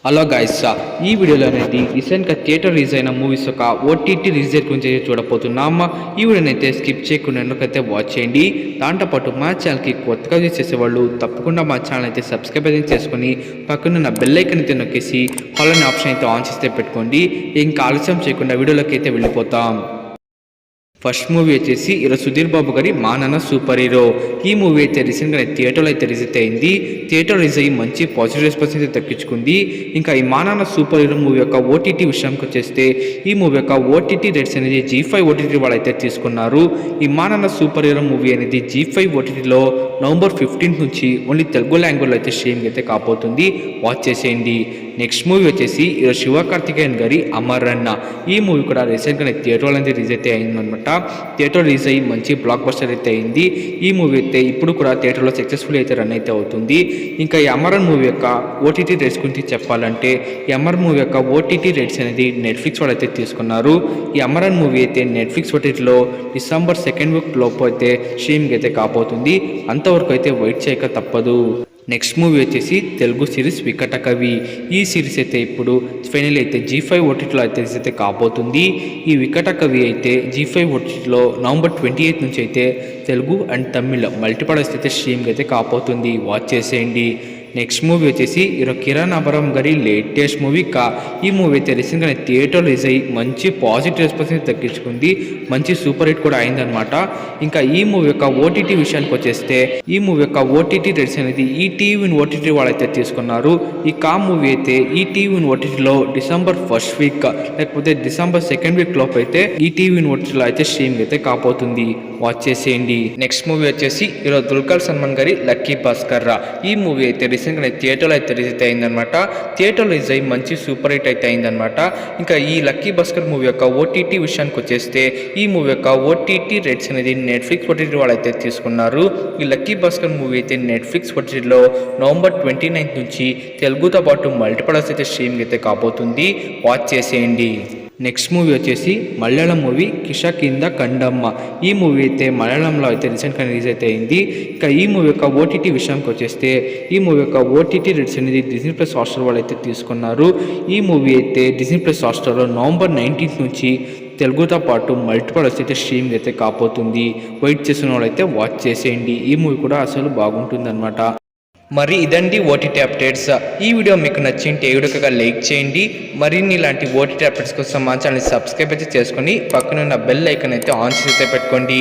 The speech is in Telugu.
హలో గైస్, ఈ వీడియోలో అనేది రీసెంట్గా థియేటర్ రిలీజ్ అయిన మూవీస్ ఒక ఓటీటీ రిలీజ్ గురించి చూడబోతున్నాం. ఈ వీడియోని అయితే స్కిప్ చేయకుండా ఎందుకైతే వాచ్ చేయండి. దాంతోపాటు మా ఛానల్కి కొత్తగా యూజ్ చేసేవాళ్ళు తప్పకుండా మా ఛానల్ అయితే సబ్స్క్రైబ్ అయితే చేసుకుని పక్కనున్న బెల్ ఐకాన్ అయితే నొక్కేసి ఆల్ అనే ఆప్షన్ అయితే ఆన్ చేస్తే పెట్టుకోండి. ఇంకా ఆలస్యం చేయకుండా వీడియోలోకి అయితే వెళ్ళిపోతాం. ఫస్ట్ మూవీ వచ్చేసి ఈరోజు సుధీర్ బాబు గారి మా నాన్న సూపర్ హీరో. ఈ మూవీ అయితే రీసెంట్గా థియేటర్లో అయితే రిలీజ్ అయింది. థియేటర్ రిలీజ్ అయ్యి మంచి పాజిటివ్ రెస్పాన్స్ అయితే దక్కించుకుంది. ఇంకా ఈ మా నాన్న సూపర్ హీరో మూవీ యొక్క ఓటీటీ విషయానికి వచ్చేస్తే ఈ మూవీ యొక్క ఓటీటీ రేట్స్ అనేది G5 ఓటీటీ వాళ్ళు అయితే తీసుకున్నారు. ఈ మా నాన్న సూపర్ హీరో మూవీ అనేది G5 ఓటీటీలో నవంబర్ 15 నుంచి ఓన్లీ తెలుగు లాంగ్వేజ్లో అయితే స్ట్రీమింగ్ అయితే కాబోతుంది. వాచ్ చేసేయండి. నెక్స్ట్ మూవీ వచ్చేసి ఈరోజు శివకార్తికేయన్ గారి అమర్ అన్న. ఈ మూవీ కూడా రీసెంట్గా థియేటర్లో అయితే రిలీజ్ అయితే అయిందనమాట. థియేటర్ రిలీజ్ అయ్యి మంచి బ్లాక్ బస్టర్ అయితే అయింది. ఈ మూవీ అయితే ఇప్పుడు కూడా థియేటర్లో సక్సెస్ఫుల్ అయితే రన్ అయితే అవుతుంది. ఇంకా ఈ అమరన్ మూవీ యొక్క ఓటీటీ రేట్స్ గురించి చెప్పాలంటే ఈ అమరన్ మూవీ యొక్క ఓటీటీ రేట్స్ అనేది నెట్ఫ్లిక్స్ వాళ్ళు అయితే తీసుకున్నారు. ఈ అమరన్ మూవీ అయితే నెట్ఫ్లిక్స్ ఓటీటీలో డిసెంబర్ 2nd వీక్ లోపు అయితే స్ట్రీమింగ్ అయితే కాబోతుంది. అంతవరకు అయితే వెయిట్ చేయక తప్పదు. నెక్స్ట్ మూవీ వచ్చేసి తెలుగు సిరీస్ వికట కవి. ఈ సిరీస్ అయితే ఇప్పుడు ఫైనల్ అయితే G5 ఓటీటీలో అయితే కాబోతుంది. ఈ వికట కవి అయితే G5 ఓటీటీలో నవంబర్ 28 నుంచి అయితే తెలుగు అండ్ తమిళ్ మల్టీపల్స్ అయితే స్ట్రీమింగ్ అయితే కాబోతుంది. వాచ్ చేసేయండి. నెక్స్ట్ మూవీ వచ్చేసి ఈరోజు కిరణ్ అబ్రహం గారి లేటెస్ట్ మూవీ ఈ మూవీ అయితే రీసెంట్గా థియేటర్ రిలీజ్ అయ్యి మంచి పాజిటివ్ రెస్పాన్స్ దక్కించుకుంది. మంచి సూపర్ హిట్ కూడా అయిందనమాట. ఇంకా ఈ మూవీ యొక్క ఓటీటీ విషయానికి వచ్చేస్తే ఈ మూవీ యొక్క ఓటీటీ రేట్స్ అనేది ఈటీవీ ఓటీటీ వాళ్ళైతే తీసుకున్నారు. ఈ మూవీ అయితే ఈటీవీ ఓటీటీలో డిసెంబర్ 1st వీక్ లేకపోతే డిసెంబర్ 2nd వీక్ లోపు అయితే ఈటీవీ ఓటీటీలో అయితే స్ట్రీమింగ్ అయితే కాబోతుంది. వాచ్ చేసేయండి. నెక్స్ట్ మూవీ వచ్చేసి ఈరోజు దుల్కర్ సల్మాన్ గారి లక్కీ భాస్కర్. ఈ మూవీ అయితే రీసెంట్గా థియేటర్లో అయితే రిలీజ్ అయితే అయిందనమాట. థియేటర్లో రిలీజ్ అయ్యి మంచి సూపర్ హిట్ అయితే అయిందనమాట. ఇంకా ఈ లక్కీ భాస్కర్ మూవీ యొక్క ఓటీటీ విషయానికి వచ్చేస్తే ఈ మూవీ యొక్క ఓటీటీ రేట్స్ అనేది నెట్ఫ్లిక్స్ ఓటీటీ వాళ్ళు అయితే తీసుకున్నారు. ఈ లక్కీ భాస్కర్ మూవీ అయితే నెట్ఫ్లిక్స్ ఓటీటీలో నవంబర్ 29 నుంచి తెలుగుతో పాటు మల్టీపల్స్ అయితే స్ట్రీమింగ్ అయితే కాబోతుంది. వాచ్ చేసేయండి. నెక్స్ట్ మూవీ వచ్చేసి మలయాళం మూవీ కిషకింద కండమ్మ. ఈ మూవీ అయితే మలయాళంలో అయితే రీసెంట్గా రిలీజ్ అయితే అయింది. ఇంకా ఈ మూవీ యొక్క ఓటీటీ విషయానికి వచ్చేస్తే ఈ మూవీ యొక్క ఓటీటీ రేట్స్ అనేది Disney+ హాట్స్టార్ వాళ్ళు అయితే తీసుకున్నారు. ఈ మూవీ అయితే Disney+ హాట్స్టార్లో నవంబర్ 19 నుంచి తెలుగుతో పాటు మల్టీపల్స్ అయితే స్ట్రీమింగ్ అయితే కాబోతుంది. వెయిట్ చేసిన వాళ్ళు అయితే వాచ్ చేసేయండి. ఈ మూవీ కూడా అసలు బాగుంటుంది అనమాట. మరి ఇదండి ఓటీటీ అప్డేట్స్. ఈ వీడియో మీకు నచ్చింటే వీడియోగా లైక్ చేయండి. మరిన్ని ఇలాంటి ఓటీటీ అప్డేట్స్ కోసం మా ఛానల్ని సబ్స్క్రైబ్ అయితే చేసుకొని పక్కనున్న బెల్ ఐకాన్ అయితే ఆన్ చేసి పెట్టుకోండి.